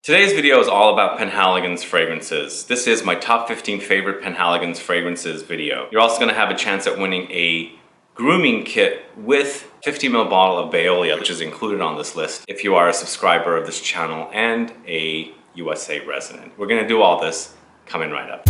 Today's video is all about Penhaligon's fragrances. This is my top 15 favorite Penhaligon's fragrances video. You're also going to have a chance at winning a grooming kit with 50ml bottle of Bayolea, which is included on this list if you are a subscriber of this channel and a USA resident. We're going to do all this coming right up.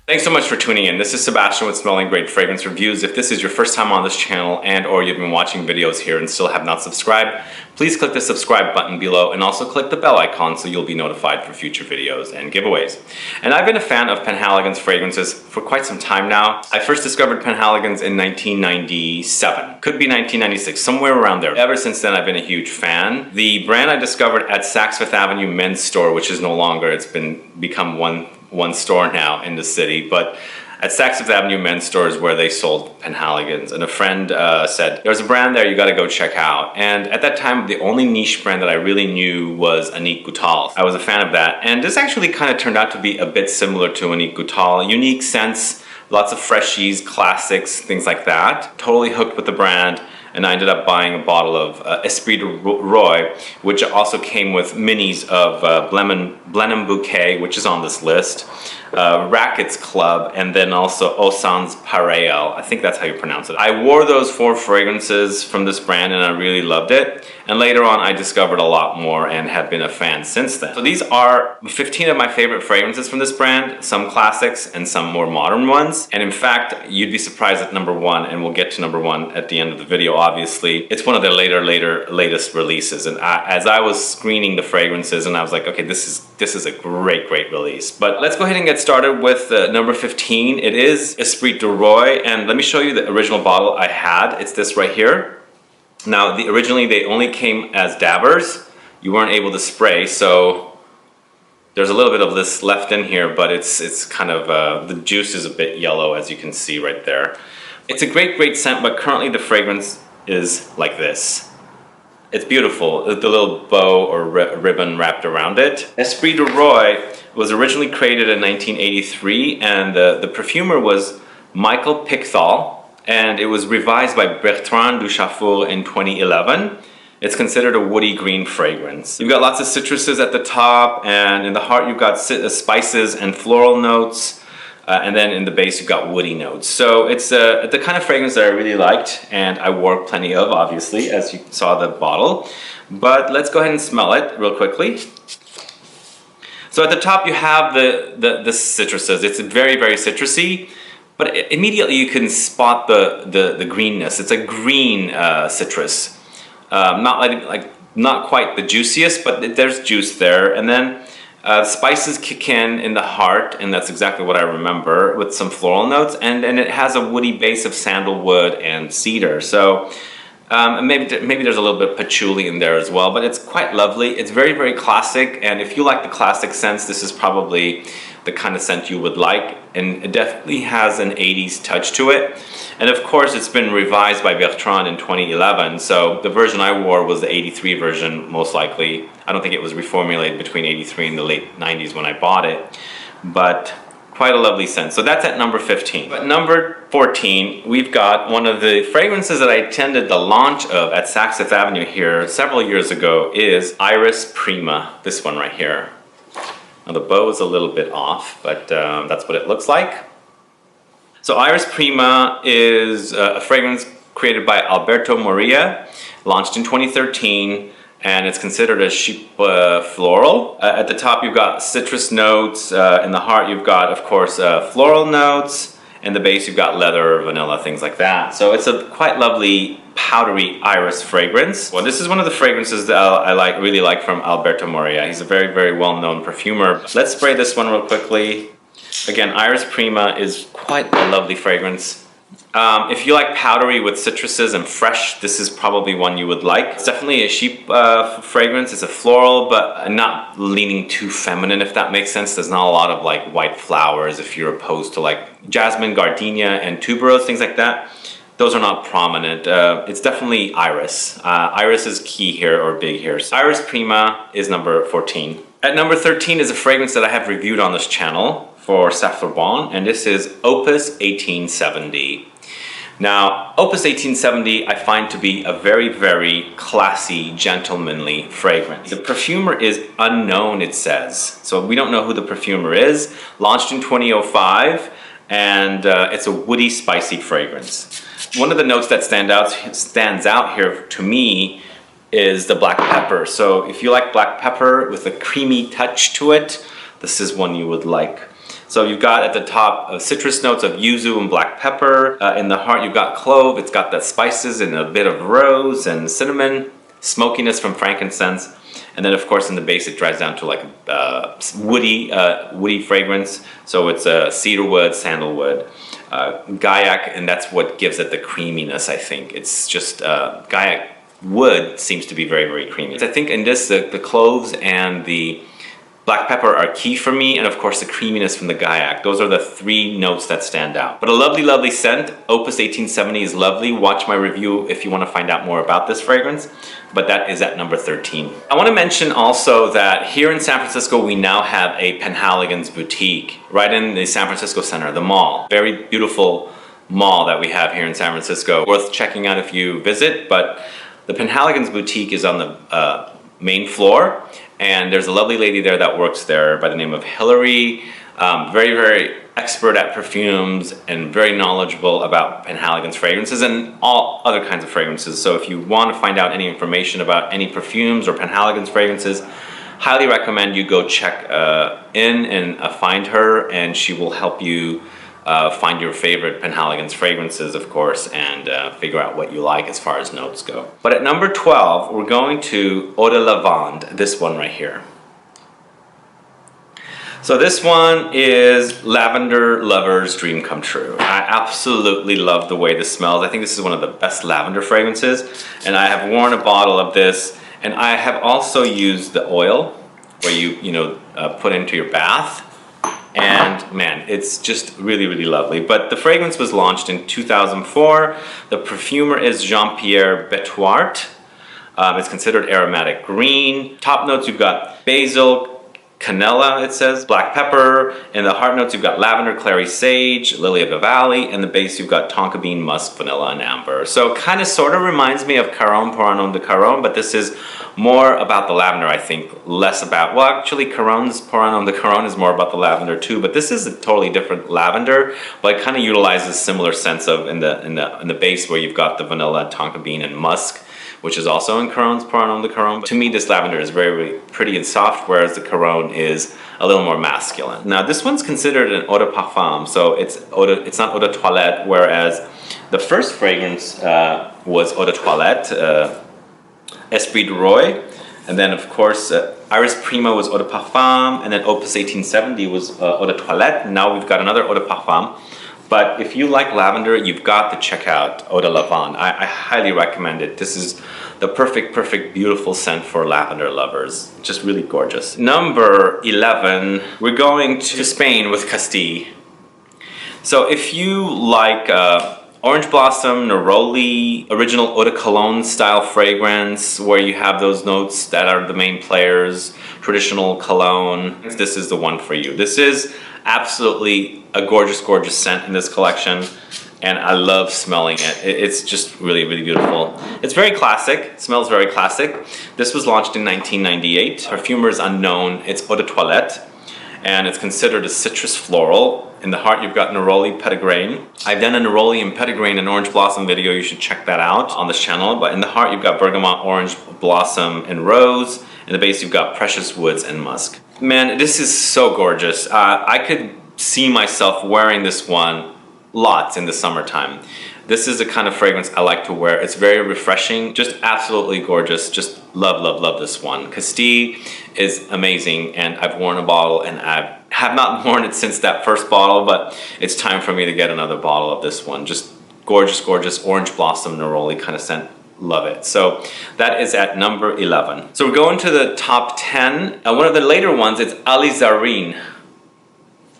Thanks so much for tuning in. This is Sebastian with Smelling Great Fragrance Reviews. If this is your first time on this channel or you've been watching videos here and still have not subscribed, please click the subscribe button below and also click the bell icon so you'll be notified for future videos and giveaways. And I've been a fan of Penhaligon's fragrances for quite some time now. I first discovered Penhaligon's in 1997. Could be 1996, somewhere around there. Ever since then, I've been a huge fan. The brand I discovered at Saks Fifth Avenue men's store, which is no longer, it's become one store now in the city, but at Saks Fifth Avenue men's store is where they sold Penhaligons, and a friend said, there's a brand there you gotta go check out. And at that time, the only niche brand that I really knew was Annick Goutal. I was a fan of that, and this actually kind of turned out to be a bit similar to Annick Goutal. Unique scents, lots of freshies, classics, things like that. Totally hooked with the brand. And I ended up buying a bottle of Esprit Du Roi, which also came with minis of Blenheim Bouquet, which is on this list, Racquets Club, and then also Osan's Pareil. I think that's how you pronounce it. I wore those 4 fragrances from this brand and I really loved it. And later on I discovered a lot more and have been a fan since then. So these are 15 of my favorite fragrances from this brand, some classics and some more modern ones. And in fact, you'd be surprised at number 1, and we'll get to number 1 at the end of the video, obviously. It's one of their latest releases. And as I was screening the fragrances, and I was like, okay, this is a great release. But let's go ahead and get started with number 15. It is Esprit Du Roi, and let me show you the original bottle I had. It's this right here. Now, originally they only came as dabbers. You weren't able to spray, so there's a little bit of this left in here, but it's kind of, the juice is a bit yellow, as you can see right there. It's a great scent, but currently the fragrance is like this. It's beautiful, the little bow or ribbon wrapped around it. Esprit Du Roi was originally created in 1983, and the perfumer was Michael Pickthall, and it was revised by Bertrand Duchaufour in 2011. It's considered a woody green fragrance. You've got lots of citruses at the top, and in the heart you've got spices and floral notes, and then in the base you've got woody notes. So it's the kind of fragrance that I really liked, and I wore plenty of, obviously, as you saw the bottle. But let's go ahead and smell it real quickly. So at the top you have the citruses. It's very citrusy, but immediately you can spot the greenness. It's a green citrus. Not quite the juiciest, but there's juice there. And then spices kick in the heart, and that's exactly what I remember, with some floral notes, and it has a woody base of sandalwood and cedar. So maybe there's a little bit of patchouli in there as well, but it's quite lovely. It's very classic, and if you like the classic scents, this is probably the kind of scent you would like, and it definitely has an 80s touch to it. And of course it's been revised by Bertrand in 2011, so the version I wore was the 83 version, most likely. I don't think it was reformulated between 83 and the late 90s when I bought it, but quite a lovely scent. So that's at number 15. But number 14, we've got one of the fragrances that I attended the launch of at Saks Fifth Avenue here several years ago, is Iris Prima, this one right here. Now the bow is a little bit off, but that's what it looks like. So Iris Prima is a fragrance created by Alberto Moria, launched in 2013, and it's considered a chic floral. At the top you've got citrus notes, in the heart you've got, of course, floral notes, and the base you've got leather, vanilla, things like that. So it's a quite lovely powdery iris fragrance. Well, this is one of the fragrances that I really like from Alberto Moria. He's a very well-known perfumer. Let's spray this one real quickly. Again, Iris Prima is quite a lovely fragrance. If you like powdery with citruses and fresh, this is probably one you would like. It's definitely a chic fragrance. It's a floral, but not leaning too feminine, if that makes sense. There's not a lot of like white flowers if you're opposed to like jasmine, gardenia, and tuberose, things like that. Those are not prominent. It's definitely iris. Iris is key here, or big here. So Iris Prima is number 14. At number 13 is a fragrance that I have reviewed on this channel for Saint Laurent, and this is Opus 1870. Now, Opus 1870 I find to be a very, very classy, gentlemanly fragrance. The perfumer is unknown, it says. So we don't know who the perfumer is. Launched in 2005, and it's a woody, spicy fragrance. One of the notes that stands out here to me is the black pepper. So if you like black pepper with a creamy touch to it, this is one you would like. So you've got at the top citrus notes of yuzu and black pepper. In the heart you've got clove. It's got the spices and a bit of rose and cinnamon. Smokiness from frankincense. And then of course in the base it dries down to like woody fragrance. So it's cedarwood, sandalwood, gaiac, and that's what gives it the creaminess, I think. It's just gaiac wood seems to be very, very creamy. I think in this the cloves and the black pepper are key for me, and of course the creaminess from the gaiac. Those are the three notes that stand out. But a lovely, lovely scent. Opus 1870 is lovely. Watch my review if you want to find out more about this fragrance. But that is at number 13. I want to mention also that here in San Francisco we now have a Penhaligon's boutique right in the San Francisco Center, the mall. Very beautiful mall that we have here in San Francisco. Worth checking out if you visit, but the Penhaligon's boutique is on the main floor, and there's a lovely lady there that works there by the name of Hillary. Very, very expert at perfumes and very knowledgeable about Penhaligon's fragrances and all other kinds of fragrances. So if you want to find out any information about any perfumes or Penhaligon's fragrances, highly recommend you go check in and find her, and she will help you find your favorite Penhaligon's fragrances, of course, and figure out what you like as far as notes go. But at number 12, we're going to Eau de Lavande, this one right here. So this one is Lavender Lover's Dream Come True. I absolutely love the way this smells. I think this is one of the best lavender fragrances, and I have worn a bottle of this, and I have also used the oil where you put into your bath. And man, it's just really, really lovely. But the fragrance was launched in 2004. The perfumer is Jean-Pierre Betouart. It's considered aromatic green. Top notes, you've got basil, canela, it says, black pepper. In the heart notes, you've got lavender, clary sage, lily of the valley. In the base, you've got tonka bean, musk, vanilla, and amber. So kind of sort of reminds me of Caron Pour un Homme de Caron, but this is more about the lavender, I think, less about, well, actually Caron's Pour un Homme de Caron is more about the lavender too, but this is a totally different lavender, but it kind of utilizes similar sense of in the base where you've got the vanilla, tonka bean, and musk, which is also in Caron's Pour un Homme de Caron. But to me, this lavender is very, very pretty and soft, whereas the Caron is a little more masculine. Now, this one's considered an eau de parfum, so it's not eau de toilette, whereas the first fragrance was eau de toilette, Esprit Du Roi, and then of course Iris Prima was eau de parfum, and then Opus 1870 was eau de toilette. Now we've got another eau de parfum. But if you like lavender, you've got to check out Eau de Lavande. I highly recommend it. This is the perfect, beautiful scent for lavender lovers. Just really gorgeous. Number 11, we're going to Spain with Castile. So if you like Orange Blossom, Neroli, original Eau de Cologne style fragrance, where you have those notes that are the main players, traditional cologne, this is the one for you. This is absolutely a gorgeous, gorgeous scent in this collection, and I love smelling it. It's just really, really beautiful. It's very classic, it smells very classic. This was launched in 1998. Perfumer is unknown, it's eau de toilette, and it's considered a citrus floral. In the heart, you've got Neroli Petitgrain. I've done a Neroli and Petitgrain and Orange Blossom video. You should check that out on this channel. But in the heart, you've got Bergamot, Orange Blossom, and Rose. In the base, you've got Precious Woods and Musk. Man, this is so gorgeous. I could see myself wearing this one lots in the summertime. This is the kind of fragrance I like to wear. It's very refreshing, just absolutely gorgeous. Just love, love, love this one. Castile is amazing, and I've worn a bottle, and I have not worn it since that first bottle, but it's time for me to get another bottle of this one. Just gorgeous, gorgeous orange blossom neroli kind of scent. Love it. So that is at number 11. So we're going to the top 10. One of the later ones is Alizarin.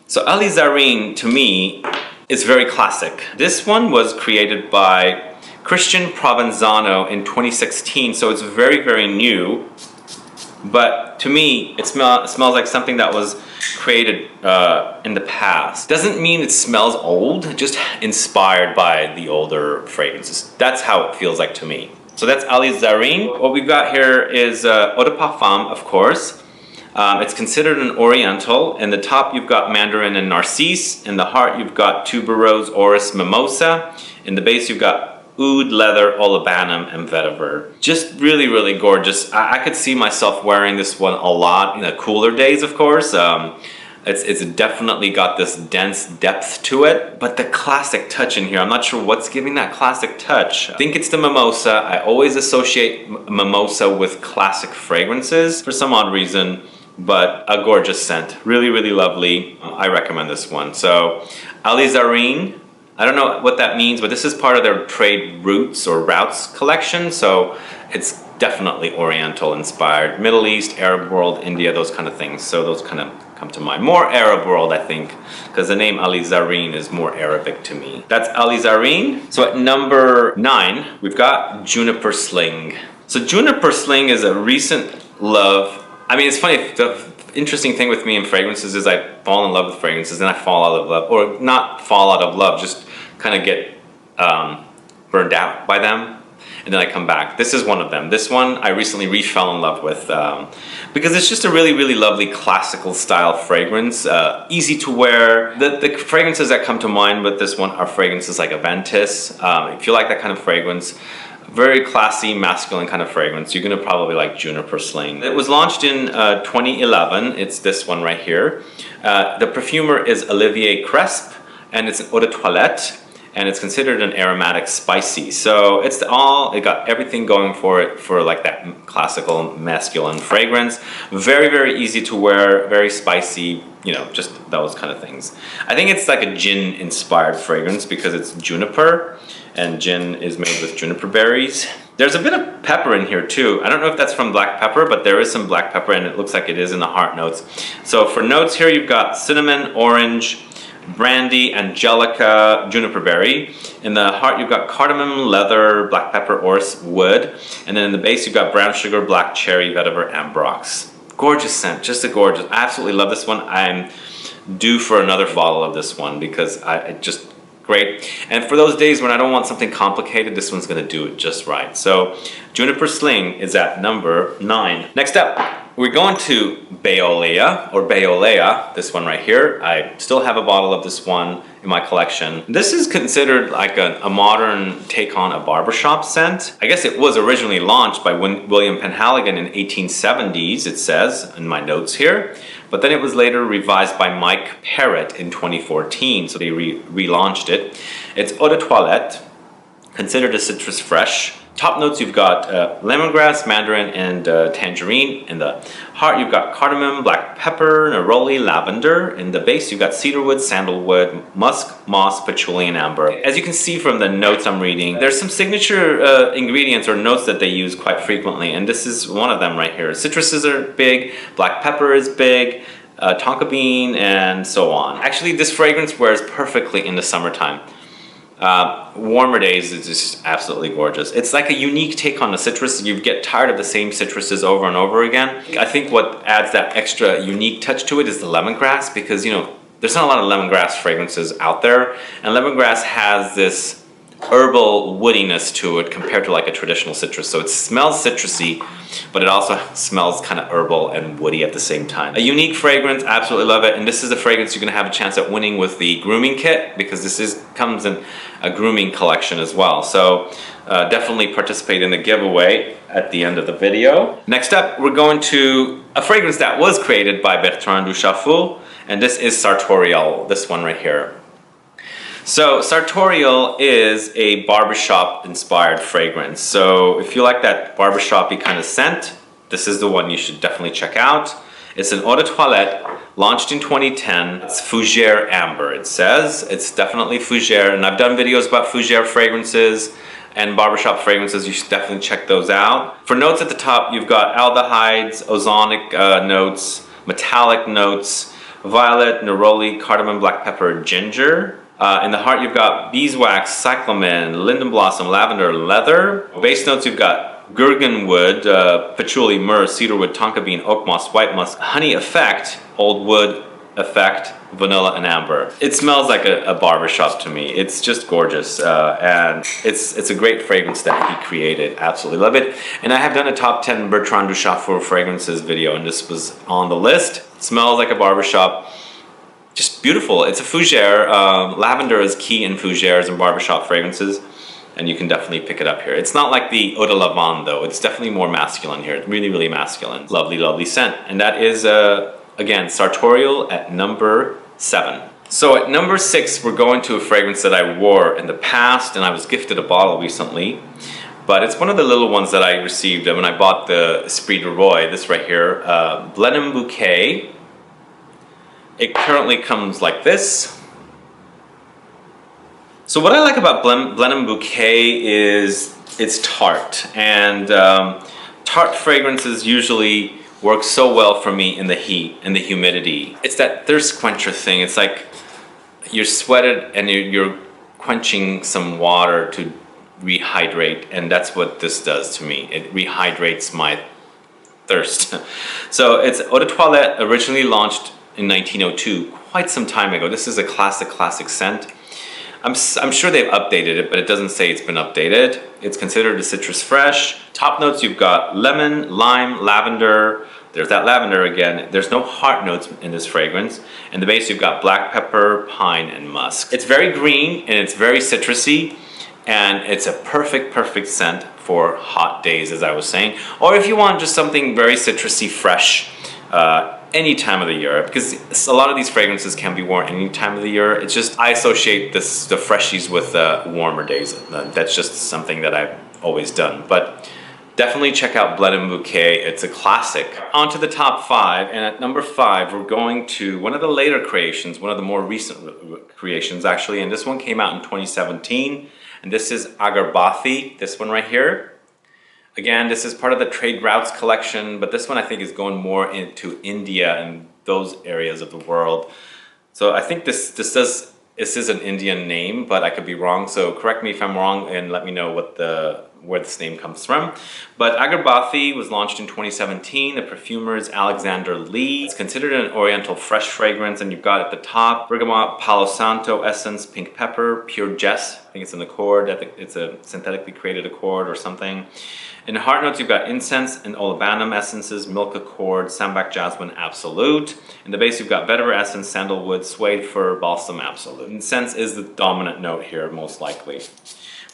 So Alizarin, to me, is very classic. This one was created by Christian Provenzano in 2016, so it's very, very new. But to me, it smells like something that was created in the past. Doesn't mean it smells old, just inspired by the older fragrances. That's how it feels like to me. So that's Alizarin. What we've got here is Eau de Parfum, of course. It's considered an oriental. In the top you've got Mandarin and Narcisse. In the heart you've got Tuberose, Orris, Mimosa. In the base you've got Oud, Leather, Olibanum, and Vetiver. Just really, really gorgeous. I could see myself wearing this one a lot in the cooler days, of course. It's definitely got this dense depth to it, but the classic touch in here, I'm not sure what's giving that classic touch. I think it's the mimosa. I always associate mimosa with classic fragrances for some odd reason, but a gorgeous scent. Really, really lovely. I recommend this one. So Alizarin, I don't know what that means, but this is part of their trade routes or routes collection, so it's definitely Oriental inspired. Middle East, Arab world, India, those kind of things. So those kind of come to mind. More Arab world, I think, because the name Alizarin is more Arabic to me. That's Alizarin. So at number 9, we've got Juniper Sling. So Juniper Sling is a recent love. I mean, it's funny, the interesting thing with me in fragrances is I fall in love with fragrances and I fall out of love, or not fall out of love, just kind of get burned out by them. And then I come back. This is one of them. This one I recently fell in love with because it's just a really, really lovely classical style fragrance. Easy to wear. The fragrances that come to mind with this one are fragrances like Aventus. If you like that kind of fragrance, very classy, masculine kind of fragrance, you're gonna probably like Juniper Sling. It was launched in 2011. It's this one right here. The perfumer is Olivier Cresp, and it's an eau de toilette. And it's considered an aromatic spicy. So it got everything going for it for like that classical masculine fragrance. Very, very easy to wear, very spicy, you know, just those kind of things. I think it's like a gin inspired fragrance because it's juniper, and gin is made with juniper berries. There's a bit of pepper in here too. I don't know if that's from black pepper, but there is some black pepper and it looks like it is in the heart notes. So for notes here, you've got cinnamon, orange, brandy, angelica, juniper berry. In the heart you've got cardamom, leather, black pepper, orris, wood. And then in the base you've got brown sugar, black cherry, vetiver, ambrox. Gorgeous scent, just a gorgeous. I absolutely love this one. I'm due for another bottle of this one because I just great. And for those days when I don't want something complicated, this one's gonna do it just right. So Juniper Sling is at number 9. Next up, we're going to Bayolea, or Bayolea, this one right here. I still have a bottle of this one in my collection. This is considered like a modern take on a barbershop scent. I guess it was originally launched by William Penhaligon in 1870s, it says in my notes here. But then it was later revised by Mike Parrott in 2014, so they relaunched it. It's eau de toilette, considered a citrus fresh. Top notes you've got lemongrass, mandarin, and tangerine. In the heart you've got cardamom, black pepper, neroli, lavender. In the base you've got cedarwood, sandalwood, musk, moss, patchouli, and amber. As you can see from the notes I'm reading, there's some signature ingredients or notes that they use quite frequently, and this is one of them right here. Citruses are big, black pepper is big, tonka bean, and so on. Actually, this fragrance wears perfectly in the summertime. Warmer days is just absolutely gorgeous. It's like a unique take on the citrus. You get tired of the same citruses over and over again. I think what adds that extra unique touch to it is the lemongrass, because you know there's not a lot of lemongrass fragrances out there, and lemongrass has this herbal woodiness to it compared to like a traditional citrus. So it smells citrusy, but it also smells kind of herbal and woody at the same time. A unique fragrance, absolutely love it. And this is the fragrance you're gonna have a chance at winning with the grooming kit, because this comes in a grooming collection as well. So definitely participate in the giveaway at the end of the video. Next up, we're going to a fragrance that was created by Bertrand Duchaffoul, and this is Sartorial, this one right here. So Sartorial is a barbershop inspired fragrance. So if you like that barbershop-y kind of scent, this is the one you should definitely check out. It's an eau de toilette, launched in 2010. It's Fougère Amber, it says. It's definitely Fougère, and I've done videos about Fougère fragrances and barbershop fragrances. You should definitely check those out. For notes at the top, you've got aldehydes, ozonic notes, metallic notes, violet, neroli, cardamom, black pepper, ginger. In the heart you've got beeswax, cyclamen, linden blossom, lavender, leather. Base notes you've got gurgenwood, patchouli, myrrh, cedarwood, tonka bean, oak moss, white musk, honey effect, old wood, effect, vanilla and amber. It smells like a barbershop to me. It's just gorgeous, and it's a great fragrance that he created. Absolutely love it. And I have done a top 10 Bertrand Duchaufour fragrances video, and this was on the list. It smells like a barbershop. Just beautiful. It's a fougere. Lavender is key in fougères and barbershop fragrances, and you can definitely pick it up here. It's not like the Eau de Lavande though. It's definitely more masculine here. It's really, really masculine. Lovely, lovely scent. And that is, again, Sartorial at number 7. So at number 6, we're going to a fragrance that I wore in the past, and I was gifted a bottle recently. But it's one of the little ones that I received when I bought the Esprit Du Roi, this right here, Blenheim Bouquet. It currently comes like this. So what I like about Blenheim Bouquet is it's tart, and tart fragrances usually work so well for me in the heat and the humidity. It's that thirst quencher thing. It's like you're sweated and you're quenching some water to rehydrate, and that's what this does to me. It rehydrates my thirst. So it's Eau de Toilette, originally launched in 1902, quite some time ago. This is a classic scent. I'm sure they've updated it, but it doesn't say it's been updated. It's considered a citrus fresh. Top notes, you've got lemon, lime, lavender. There's that lavender again. There's no heart notes in this fragrance. And the base, you've got black pepper, pine, and musk. It's very green and it's very citrusy, and it's a perfect scent for hot days, as I was saying. Or if you want just something very citrusy, fresh, any time of the year, because a lot of these fragrances can be worn any time of the year. It's just, I associate the freshies with warmer days. That's just something that I've always done. But definitely check out Blenheim Bouquet. It's a classic. On to the top 5, and at number 5, we're going to one of the later creations, one of the more recent creations actually, and this one came out in 2017, and this is AGARBATHI, this one right here. Again, this is part of the Trade Routes collection, but this one I think is going more into India and those areas of the world. So I think this is an Indian name, but I could be wrong. So correct me if I'm wrong and let me know where this name comes from. But AGARBATHI was launched in 2017. The perfumer is Alexander Lee. It's considered an oriental fresh fragrance, and you've got at the top bergamot, palo santo essence, pink pepper, pure jess. I think it's an accord. It's a synthetically created accord or something. In heart notes, you've got incense and olibanum essences, milk accord, sambac jasmine absolute. In the base, you've got vetiver essence, sandalwood, suede fir, balsam absolute. Incense is the dominant note here, most likely.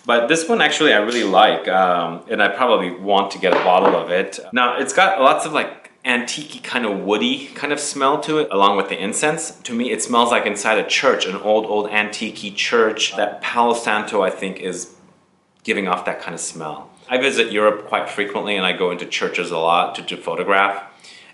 But this one actually I really like, and I probably want to get a bottle of it. Now, it's got lots of like antique kind of woody kind of smell to it, along with the incense. To me, it smells like inside a church, an old antique church. That Palo Santo, I think, is giving off that kind of smell. I visit Europe quite frequently, and I go into churches a lot to photograph.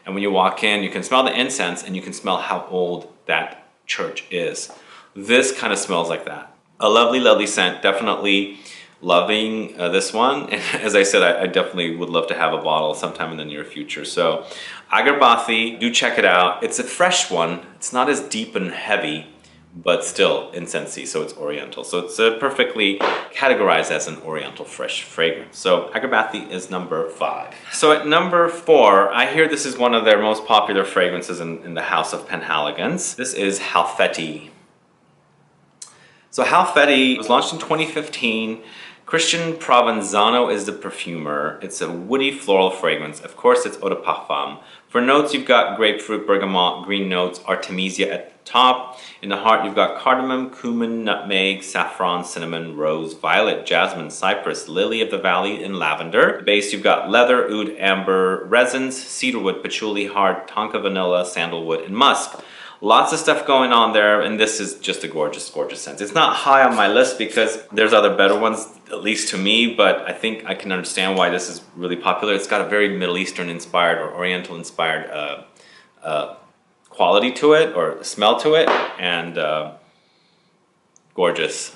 And when you walk in, you can smell the incense, and you can smell how old that church is. This kind of smells like that. A lovely scent. Definitely loving this one. And as I said, I definitely would love to have a bottle sometime in the near future. So AGARBATHI, do check it out. It's a fresh one. It's not as deep and heavy, but still incensey, so it's oriental. So it's perfectly categorized as an oriental fresh fragrance. So AGARBATHI is number 5. So at number 4, I hear this is one of their most popular fragrances in the house of Penhaligons. This is Halfeti. So Halfeti was launched in 2015. Christian Provenzano is the perfumer. It's a woody floral fragrance. Of course, it's eau de parfum. For notes, you've got grapefruit, bergamot, green notes, artemisia at the top. In the heart, you've got cardamom, cumin, nutmeg, saffron, cinnamon, rose, violet, jasmine, cypress, lily of the valley, and lavender. The base, you've got leather, oud, amber, resins, cedarwood, patchouli, heart, tonka vanilla, sandalwood, and musk. Lots of stuff going on there, and this is just a gorgeous scent. It's not high on my list because there's other better ones, at least to me, but I think I can understand why this is really popular. It's got a very Middle Eastern inspired or Oriental inspired quality to it, or smell to it, and gorgeous.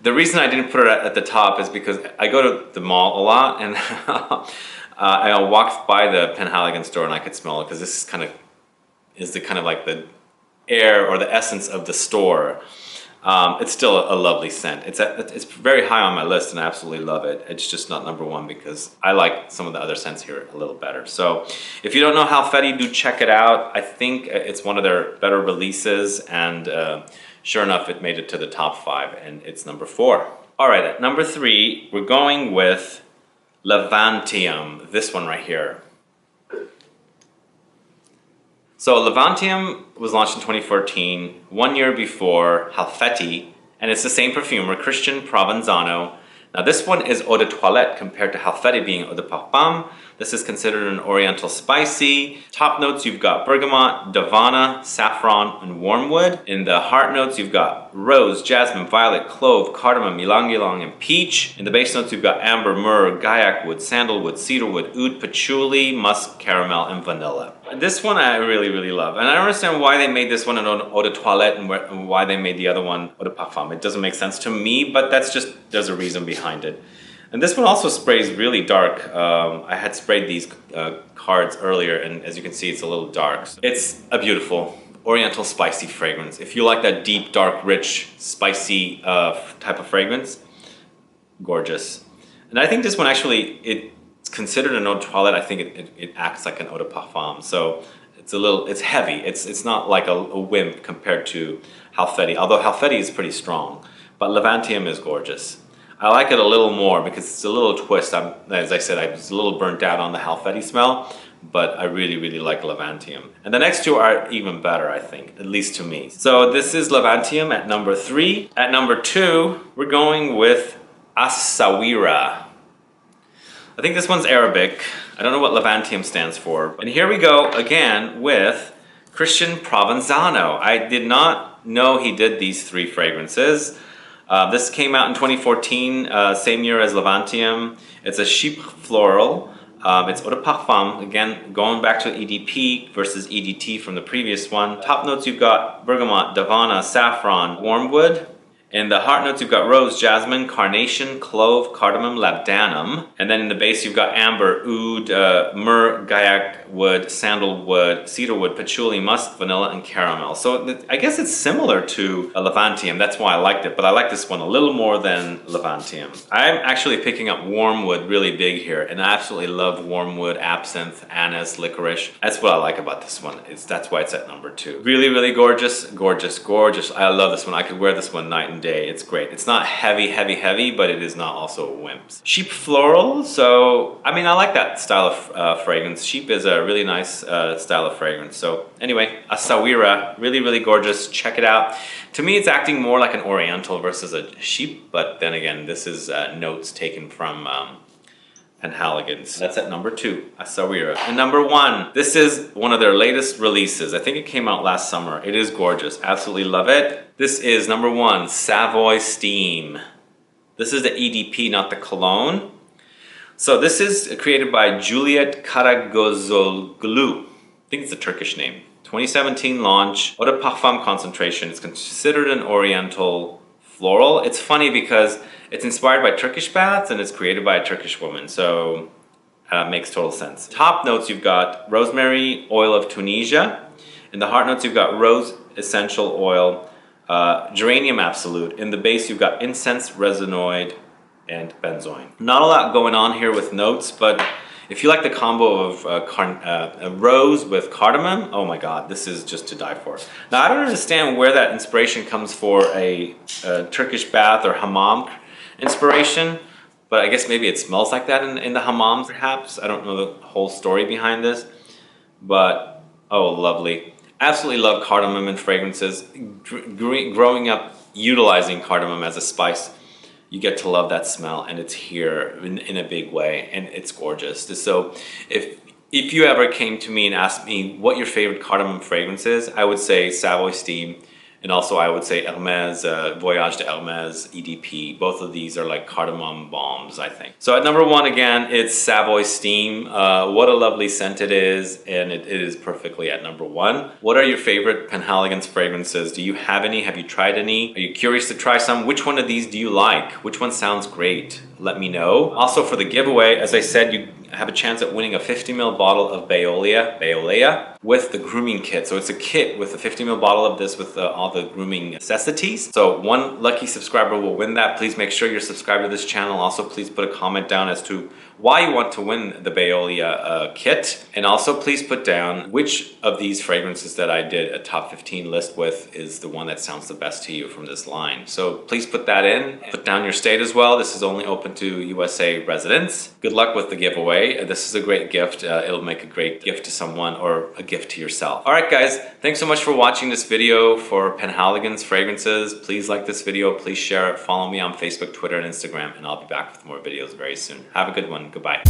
The reason I didn't put it at the top is because I go to the mall a lot, and I walked by the Penhaligon store and I could smell it, because this is the kind of like the air or the essence of the store. It's still a lovely scent. It's very high on my list and I absolutely love it. It's just not number one because I like some of the other scents here a little better. So if you don't know Halfeti, do check it out. I think it's one of their better releases, and sure enough, it made it to the top 5 and it's number 4. All right, at number 3, we're going with Levantium, this one right here. So Levantium was launched in 2014, 1 year before Halfeti, and it's the same perfumer, Christian Provenzano. Now this one is eau de toilette compared to Halfeti being eau de parfum. This is considered an oriental spicy. Top notes, you've got bergamot, davana, saffron, and wormwood. In the heart notes, you've got rose, jasmine, violet, clove, cardamom, ylang-ylang, and peach. In the base notes, you've got amber, myrrh, guaiac wood, sandalwood, cedarwood, oud, patchouli, musk, caramel, and vanilla. This one I really, really love. And I don't understand why they made this one an eau de toilette and why they made the other one eau de parfum. It doesn't make sense to me, but there's a reason behind it. And this one also sprays really dark. I had sprayed these cards earlier, and as you can see, it's a little dark. So it's a beautiful oriental spicy fragrance. If you like that deep, dark, rich, spicy type of fragrance, gorgeous. And I think this one actually, it's considered an eau de toilette. I think it acts like an eau de parfum. So it's heavy. It's not like a wimp compared to Halfeti, although Halfeti is pretty strong. But Levantium is gorgeous. I like it a little more because it's a little twist. As I said, I was a little burnt out on the Halfeti smell, but I really, really like Levantium. And the next two are even better, I think, at least to me. So this is Levantium at number 3. At number 2, we're going with Sawira. I think this one's Arabic. I don't know what Levantium stands for. And here we go again with Christian Provenzano. I did not know he did these 3 fragrances. This came out in 2014, same year as Levantium. It's a Chypre floral. It's eau de parfum, again, going back to EDP versus EDT from the previous one. Top notes, you've got bergamot, davana, saffron, wormwood. In the heart notes, you've got rose, jasmine, carnation, clove, cardamom, labdanum. And then in the base, you've got amber, oud, myrrh, guaiac wood, sandalwood, cedarwood, patchouli, musk, vanilla, and caramel. So I guess it's similar to Levantium. That's why I liked it. But I like this one a little more than Levantium. I'm actually picking up wormwood really big here. And I absolutely love wormwood, absinthe, anise, licorice. That's what I like about this one. That's why it's at number 2. Really, really gorgeous, gorgeous, gorgeous. I love this one. I could wear this one night and day. It's great. It's not heavy, heavy, heavy, but it is not also a wimp. Sheep floral. So, I mean, I like that style of fragrance. Sheep is a really nice style of fragrance. So, anyway, a Sawira, really, really gorgeous. Check it out. To me, it's acting more like an oriental versus a sheep, but then again, this is notes taken from Penhaligon's. That's at number 2, a Sawira. And number 1, this is one of their latest releases. I think it came out last summer. It is gorgeous. Absolutely love it. This is number 1, Savoy Steam. This is the EDP, not the cologne. So this is created by Juliet Karagözoglu. I think it's a Turkish name. 2017 launch, eau de parfum concentration. It's considered an oriental floral. It's funny because it's inspired by Turkish baths and it's created by a Turkish woman, so makes total sense. Top notes, you've got rosemary, oil of Tunisia. In the heart notes, you've got rose essential oil, geranium absolute. In the base, you've got incense, resinoid, and benzoin. Not a lot going on here with notes, but if you like the combo of rose with cardamom, oh my god, this is just to die for. Now, I don't understand where that inspiration comes for a Turkish bath or hammam inspiration, but I guess maybe it smells like that in the hammams perhaps. I don't know the whole story behind this, but oh, lovely. Absolutely love cardamom in fragrances. Growing up utilizing cardamom as a spice, you get to love that smell, and it's here in a big way, and it's gorgeous. So if you ever came to me and asked me what your favorite cardamom fragrance is, I would say Savoy Steam. And also I would say Hermes, Voyage de Hermes, EDP. Both of these are like cardamom bombs, I think. So at number 1, again, it's Savoy Steam. What a lovely scent it is, and it is perfectly at number 1. What are your favorite Penhaligon's fragrances? Do you have any? Have you tried any? Are you curious to try some? Which one of these do you like? Which one sounds great? Let me know. Also for the giveaway, as I said, you have a chance at winning a 50 ml bottle of Bayolea. with the grooming kit. So it's a kit with a 50 ml bottle of this with all the grooming necessities. So one lucky subscriber will win that. Please make sure you're subscribed to this channel. Also, please put a comment down as to why you want to win the Bayolea kit. And also please put down which of these fragrances that I did a top 15 list with is the one that sounds the best to you from this line. So please put that in. Put down your state as well. This is only open to USA residents. Good luck with the giveaway. This is a great gift. It'll make a great gift to someone or a gift to yourself. All right, guys, thanks so much for watching this video for Penhaligon's fragrances. Please like this video. Please share it. Follow me on Facebook, Twitter, and Instagram, and I'll be back with more videos very soon. Have a good one. Goodbye.